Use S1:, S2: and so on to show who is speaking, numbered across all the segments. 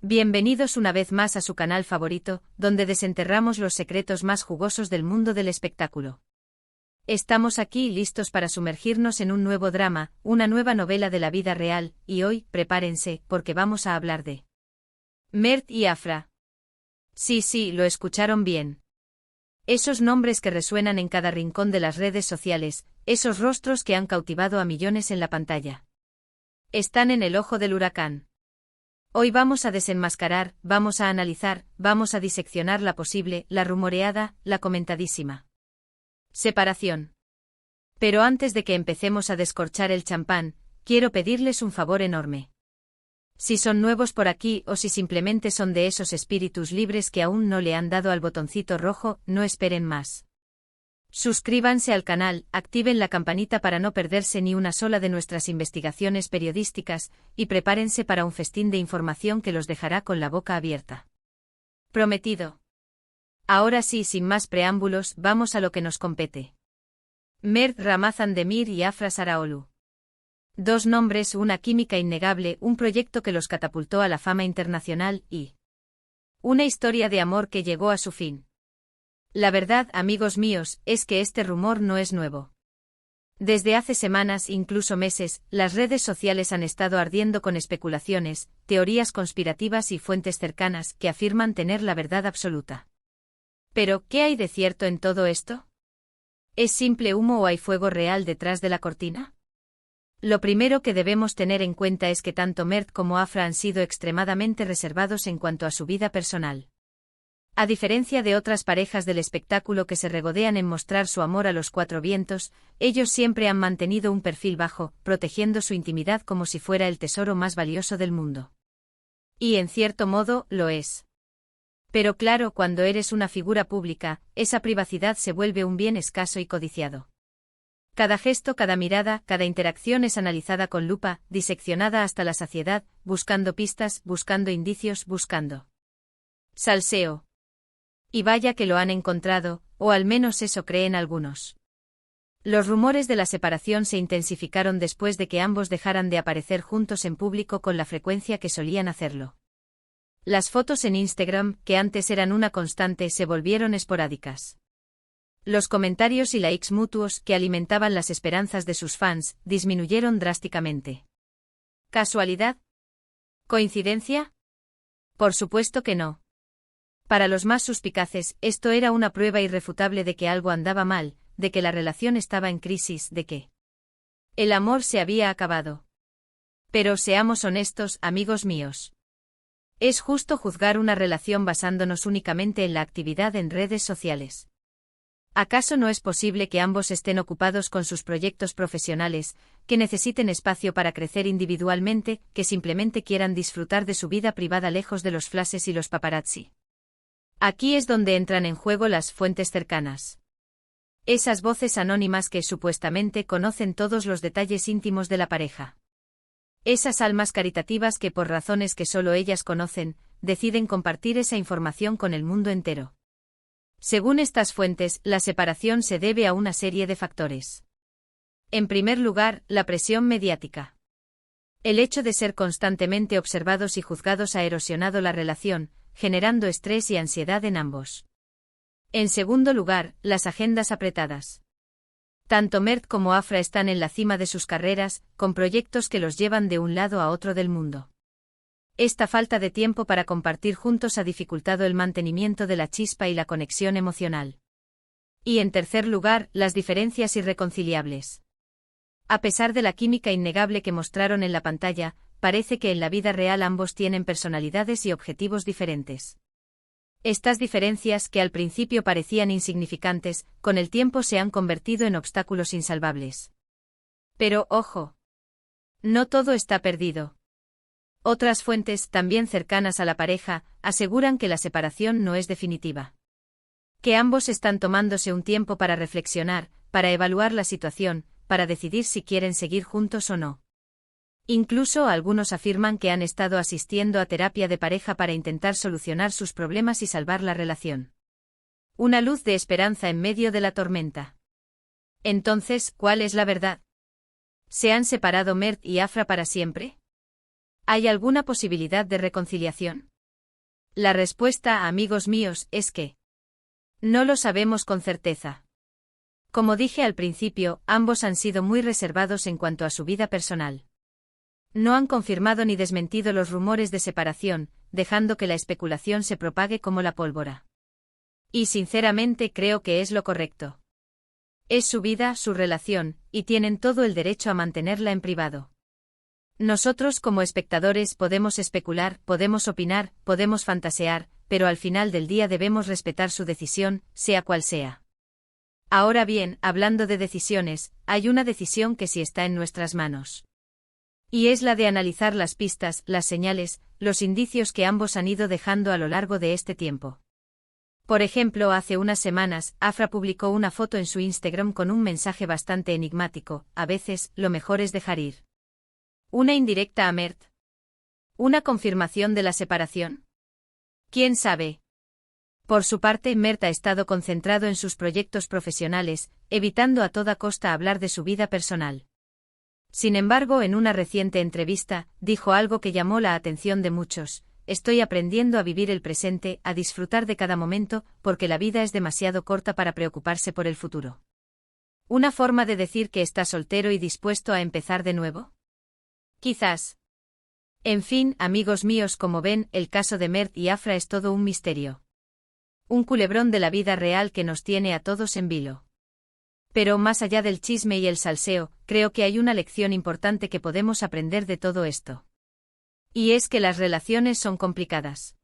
S1: Bienvenidos una vez más a su canal favorito, donde desenterramos los secretos más jugosos del mundo del espectáculo. Estamos aquí listos para sumergirnos en un nuevo drama, una nueva novela de la vida real, y hoy, prepárense, porque vamos a hablar de Mert y Afra. Sí, lo escucharon bien. Esos nombres que resuenan en cada rincón de las redes sociales, esos rostros que han cautivado a millones en la pantalla. Están en el ojo del huracán. Hoy vamos a desenmascarar, vamos a analizar, vamos a diseccionar la posible, la rumoreada, la comentadísima separación. Pero antes de que empecemos a descorchar el champán, quiero pedirles un favor enorme. Si son nuevos por aquí o si simplemente son de esos espíritus libres que aún no le han dado al botoncito rojo, no esperen más. Suscríbanse al canal, activen la campanita para no perderse ni una sola de nuestras investigaciones periodísticas, y prepárense para un festín de información que los dejará con la boca abierta. Prometido. Ahora sí, sin más preámbulos, vamos a lo que nos compete. Mert Ramazan Demir y Afra Saraoglu. Dos nombres, una química innegable, un proyecto que los catapultó a la fama internacional y una historia de amor que llegó a su fin. La verdad, amigos míos, es que este rumor no es nuevo. Desde hace semanas, incluso meses, las redes sociales han estado ardiendo con especulaciones, teorías conspirativas y fuentes cercanas que afirman tener la verdad absoluta. Pero, ¿qué hay de cierto en todo esto? ¿Es simple humo o hay fuego real detrás de la cortina? Lo primero que debemos tener en cuenta es que tanto Mert como Afra han sido extremadamente reservados en cuanto a su vida personal. A diferencia de otras parejas del espectáculo que se regodean en mostrar su amor a los cuatro vientos, ellos siempre han mantenido un perfil bajo, protegiendo su intimidad como si fuera el tesoro más valioso del mundo. Y en cierto modo, lo es. Pero claro, cuando eres una figura pública, esa privacidad se vuelve un bien escaso y codiciado. Cada gesto, cada mirada, cada interacción es analizada con lupa, diseccionada hasta la saciedad, buscando pistas, buscando indicios, buscando salseo. Y vaya que lo han encontrado, o al menos eso creen algunos. Los rumores de la separación se intensificaron después de que ambos dejaran de aparecer juntos en público con la frecuencia que solían hacerlo. Las fotos en Instagram, que antes eran una constante, se volvieron esporádicas. Los comentarios y likes mutuos, que alimentaban las esperanzas de sus fans, disminuyeron drásticamente. ¿Casualidad? ¿Coincidencia? Por supuesto que no. Para los más suspicaces, esto era una prueba irrefutable de que algo andaba mal, de que la relación estaba en crisis, de que el amor se había acabado. Pero seamos honestos, amigos míos. ¿Es justo juzgar una relación basándonos únicamente en la actividad en redes sociales? ¿Acaso no es posible que ambos estén ocupados con sus proyectos profesionales, que necesiten espacio para crecer individualmente, que simplemente quieran disfrutar de su vida privada lejos de los flashes y los paparazzi? Aquí es donde entran en juego las fuentes cercanas. Esas voces anónimas que supuestamente conocen todos los detalles íntimos de la pareja. Esas almas caritativas que por razones que solo ellas conocen, deciden compartir esa información con el mundo entero. Según estas fuentes, la separación se debe a una serie de factores. En primer lugar, la presión mediática. El hecho de ser constantemente observados y juzgados ha erosionado la relación, generando estrés y ansiedad en ambos. En segundo lugar, las agendas apretadas. Tanto Mert como Afra están en la cima de sus carreras, con proyectos que los llevan de un lado a otro del mundo. Esta falta de tiempo para compartir juntos ha dificultado el mantenimiento de la chispa y la conexión emocional. Y en tercer lugar, las diferencias irreconciliables. A pesar de la química innegable que mostraron en la pantalla, parece que en la vida real ambos tienen personalidades y objetivos diferentes. Estas diferencias, que al principio parecían insignificantes, con el tiempo se han convertido en obstáculos insalvables. Pero, ojo. No todo está perdido. Otras fuentes, también cercanas a la pareja, aseguran que la separación no es definitiva. Que ambos están tomándose un tiempo para reflexionar, para evaluar la situación, para decidir si quieren seguir juntos o no. Incluso algunos afirman que han estado asistiendo a terapia de pareja para intentar solucionar sus problemas y salvar la relación. Una luz de esperanza en medio de la tormenta. Entonces, ¿cuál es la verdad? ¿Se han separado Mert y Afra para siempre? ¿Hay alguna posibilidad de reconciliación? La respuesta, amigos míos, es que no lo sabemos con certeza. Como dije al principio, ambos han sido muy reservados en cuanto a su vida personal. No han confirmado ni desmentido los rumores de separación, dejando que la especulación se propague como la pólvora. Y sinceramente creo que es lo correcto. Es su vida, su relación, y tienen todo el derecho a mantenerla en privado. Nosotros como espectadores podemos especular, podemos opinar, podemos fantasear, pero al final del día debemos respetar su decisión, sea cual sea. Ahora bien, hablando de decisiones, hay una decisión que sí está en nuestras manos. Y es la de analizar las pistas, las señales, los indicios que ambos han ido dejando a lo largo de este tiempo. Por ejemplo, hace unas semanas, Afra publicó una foto en su Instagram con un mensaje bastante enigmático: a veces, lo mejor es dejar ir. ¿Una indirecta a Mert? ¿Una confirmación de la separación? ¿Quién sabe? Por su parte, Mert ha estado concentrado en sus proyectos profesionales, evitando a toda costa hablar de su vida personal. Sin embargo, en una reciente entrevista, dijo algo que llamó la atención de muchos: estoy aprendiendo a vivir el presente, a disfrutar de cada momento, porque la vida es demasiado corta para preocuparse por el futuro. ¿Una forma de decir que está soltero y dispuesto a empezar de nuevo? Quizás. En fin, amigos míos, como ven, el caso de Mert y Afra es todo un misterio. Un culebrón de la vida real que nos tiene a todos en vilo. Pero más allá del chisme y el salseo, creo que hay una lección importante que podemos aprender de todo esto. Y es que las relaciones son complicadas.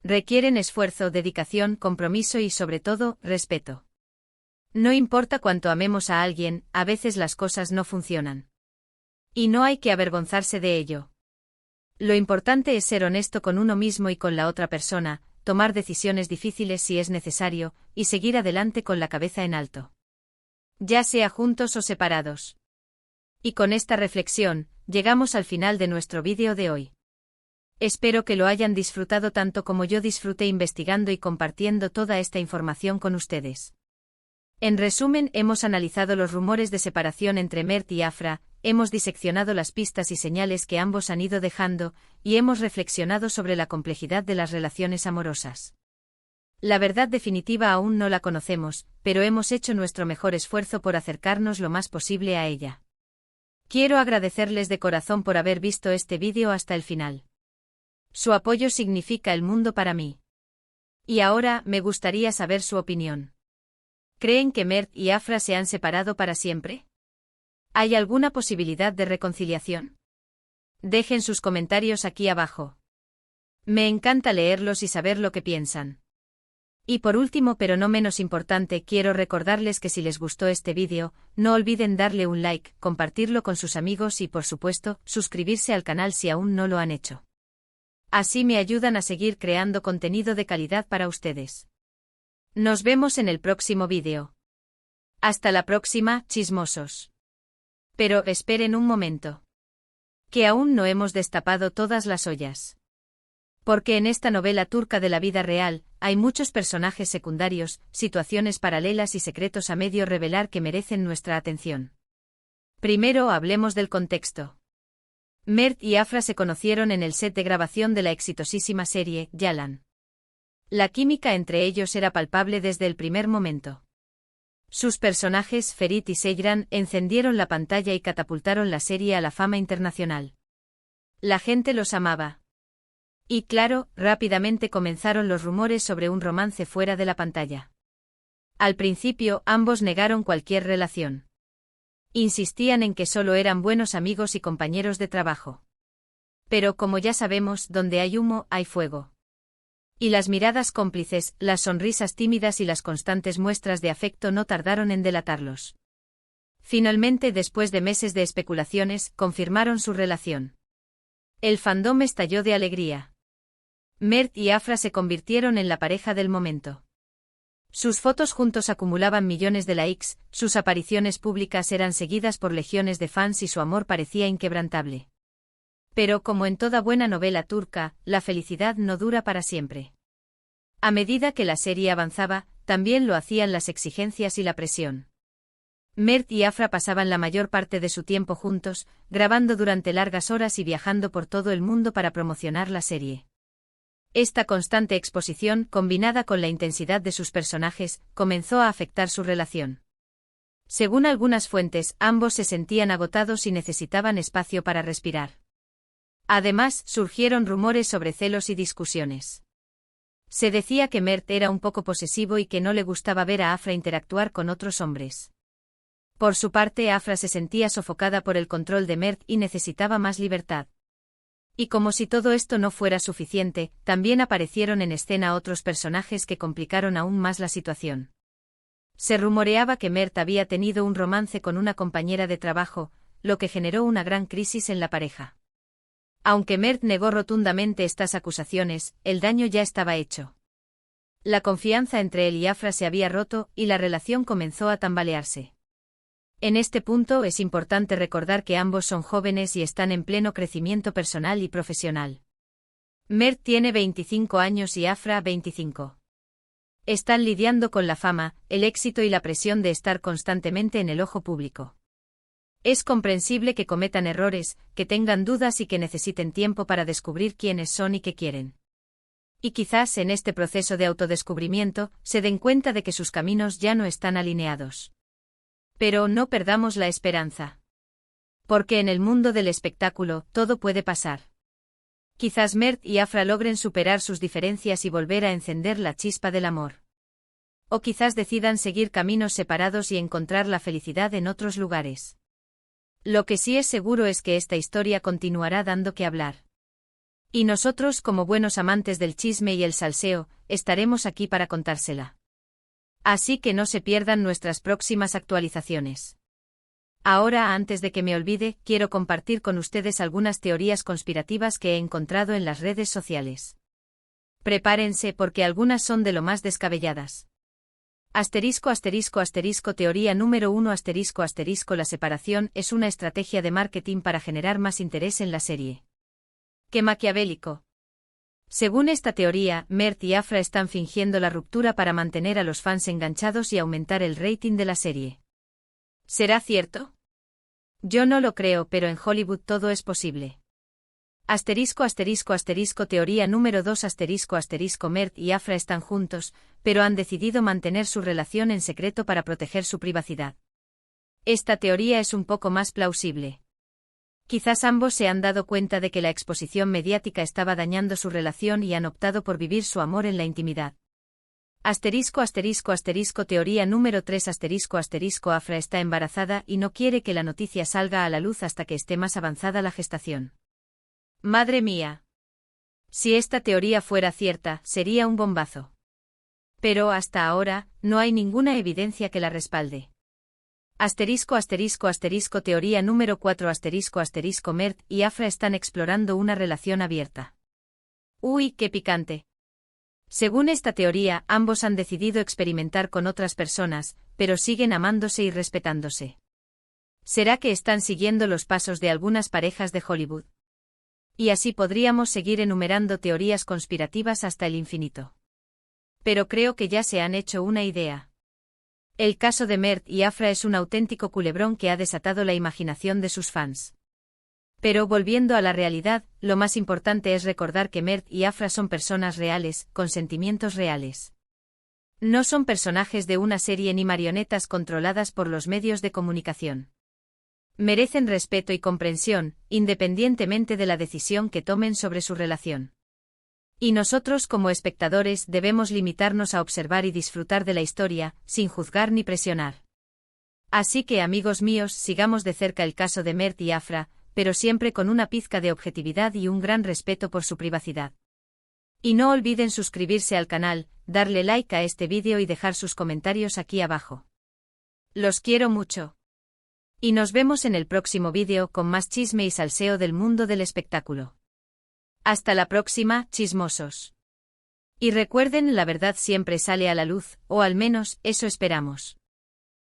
S1: Requieren esfuerzo, dedicación, compromiso y sobre todo, respeto. No importa cuánto amemos a alguien, a veces las cosas no funcionan. Y no hay que avergonzarse de ello. Lo importante es ser honesto con uno mismo y con la otra persona, tomar decisiones difíciles si es necesario, y seguir adelante con la cabeza en alto. Ya sea juntos o separados. Y con esta reflexión, llegamos al final de nuestro vídeo de hoy. Espero que lo hayan disfrutado tanto como yo disfruté investigando y compartiendo toda esta información con ustedes. En resumen, hemos analizado los rumores de separación entre Mert y Afra, hemos diseccionado las pistas y señales que ambos han ido dejando, y hemos reflexionado sobre la complejidad de las relaciones amorosas. La verdad definitiva aún no la conocemos, pero hemos hecho nuestro mejor esfuerzo por acercarnos lo más posible a ella. Quiero agradecerles de corazón por haber visto este vídeo hasta el final. Su apoyo significa el mundo para mí. Y ahora, me gustaría saber su opinión. ¿Creen que Mert y Afra se han separado para siempre? ¿Hay alguna posibilidad de reconciliación? Dejen sus comentarios aquí abajo. Me encanta leerlos y saber lo que piensan. Y por último, pero no menos importante, quiero recordarles que si les gustó este vídeo, no olviden darle un like, compartirlo con sus amigos y por supuesto, suscribirse al canal si aún no lo han hecho. Así me ayudan a seguir creando contenido de calidad para ustedes. Nos vemos en el próximo vídeo. Hasta la próxima, chismosos. Pero esperen un momento. Que aún no hemos destapado todas las ollas. Porque en esta novela turca de la vida real, hay muchos personajes secundarios, situaciones paralelas y secretos a medio revelar que merecen nuestra atención. Primero hablemos del contexto. Mert y Afra se conocieron en el set de grabación de la exitosísima serie, Yalan. La química entre ellos era palpable desde el primer momento. Sus personajes, Ferit y Seyran, encendieron la pantalla y catapultaron la serie a la fama internacional. La gente los amaba. Y claro, rápidamente comenzaron los rumores sobre un romance fuera de la pantalla. Al principio, ambos negaron cualquier relación. Insistían en que solo eran buenos amigos y compañeros de trabajo. Pero como ya sabemos, donde hay humo, hay fuego. Y las miradas cómplices, las sonrisas tímidas y las constantes muestras de afecto no tardaron en delatarlos. Finalmente, después de meses de especulaciones, confirmaron su relación. El fandom estalló de alegría. Mert y Afra se convirtieron en la pareja del momento. Sus fotos juntos acumulaban millones de likes, sus apariciones públicas eran seguidas por legiones de fans y su amor parecía inquebrantable. Pero como en toda buena novela turca, la felicidad no dura para siempre. A medida que la serie avanzaba, también lo hacían las exigencias y la presión. Mert y Afra pasaban la mayor parte de su tiempo juntos, grabando durante largas horas y viajando por todo el mundo para promocionar la serie. Esta constante exposición, combinada con la intensidad de sus personajes, comenzó a afectar su relación. Según algunas fuentes, ambos se sentían agotados y necesitaban espacio para respirar. Además, surgieron rumores sobre celos y discusiones. Se decía que Mert era un poco posesivo y que no le gustaba ver a Afra interactuar con otros hombres. Por su parte, Afra se sentía sofocada por el control de Mert y necesitaba más libertad. Y como si todo esto no fuera suficiente, también aparecieron en escena otros personajes que complicaron aún más la situación. Se rumoreaba que Mert había tenido un romance con una compañera de trabajo, lo que generó una gran crisis en la pareja. Aunque Mert negó rotundamente estas acusaciones, el daño ya estaba hecho. La confianza entre él y Afra se había roto y la relación comenzó a tambalearse. En este punto es importante recordar que ambos son jóvenes y están en pleno crecimiento personal y profesional. Mert tiene 25 años y Afra 25. Están lidiando con la fama, el éxito y la presión de estar constantemente en el ojo público. Es comprensible que cometan errores, que tengan dudas y que necesiten tiempo para descubrir quiénes son y qué quieren. Y quizás en este proceso de autodescubrimiento se den cuenta de que sus caminos ya no están alineados. Pero no perdamos la esperanza. Porque en el mundo del espectáculo todo puede pasar. Quizás Mert y Afra logren superar sus diferencias y volver a encender la chispa del amor. O quizás decidan seguir caminos separados y encontrar la felicidad en otros lugares. Lo que sí es seguro es que esta historia continuará dando que hablar. Y nosotros, como buenos amantes del chisme y el salseo, estaremos aquí para contársela. Así que no se pierdan nuestras próximas actualizaciones. Ahora, antes de que me olvide, quiero compartir con ustedes algunas teorías conspirativas que he encontrado en las redes sociales. Prepárense porque algunas son de lo más descabelladas. Teoría número 1 La separación es una estrategia de marketing para generar más interés en la serie. ¡Qué maquiavélico! Según esta teoría, Mert y Afra están fingiendo la ruptura para mantener a los fans enganchados y aumentar el rating de la serie. ¿Será cierto? Yo no lo creo, pero en Hollywood todo es posible. Teoría número 2 Mert y Afra están juntos, pero han decidido mantener su relación en secreto para proteger su privacidad. Esta teoría es un poco más plausible. Quizás ambos se han dado cuenta de que la exposición mediática estaba dañando su relación y han optado por vivir su amor en la intimidad. Teoría número 3 Afra está embarazada y no quiere que la noticia salga a la luz hasta que esté más avanzada la gestación. ¡Madre mía! Si esta teoría fuera cierta, sería un bombazo. Pero hasta ahora, no hay ninguna evidencia que la respalde. Teoría número 4 Mert y Afra están explorando una relación abierta. ¡Uy, qué picante! Según esta teoría, ambos han decidido experimentar con otras personas, pero siguen amándose y respetándose. ¿Será que están siguiendo los pasos de algunas parejas de Hollywood? Y así podríamos seguir enumerando teorías conspirativas hasta el infinito. Pero creo que ya se han hecho una idea. El caso de Mert y Afra es un auténtico culebrón que ha desatado la imaginación de sus fans. Pero volviendo a la realidad, lo más importante es recordar que Mert y Afra son personas reales, con sentimientos reales. No son personajes de una serie ni marionetas controladas por los medios de comunicación. Merecen respeto y comprensión, independientemente de la decisión que tomen sobre su relación. Y nosotros como espectadores debemos limitarnos a observar y disfrutar de la historia, sin juzgar ni presionar. Así que amigos míos, sigamos de cerca el caso de Mert y Afra, pero siempre con una pizca de objetividad y un gran respeto por su privacidad. Y no olviden suscribirse al canal, darle like a este vídeo y dejar sus comentarios aquí abajo. Los quiero mucho. Y nos vemos en el próximo vídeo con más chisme y salseo del mundo del espectáculo. Hasta la próxima, chismosos. Y recuerden, la verdad siempre sale a la luz, o al menos, eso esperamos.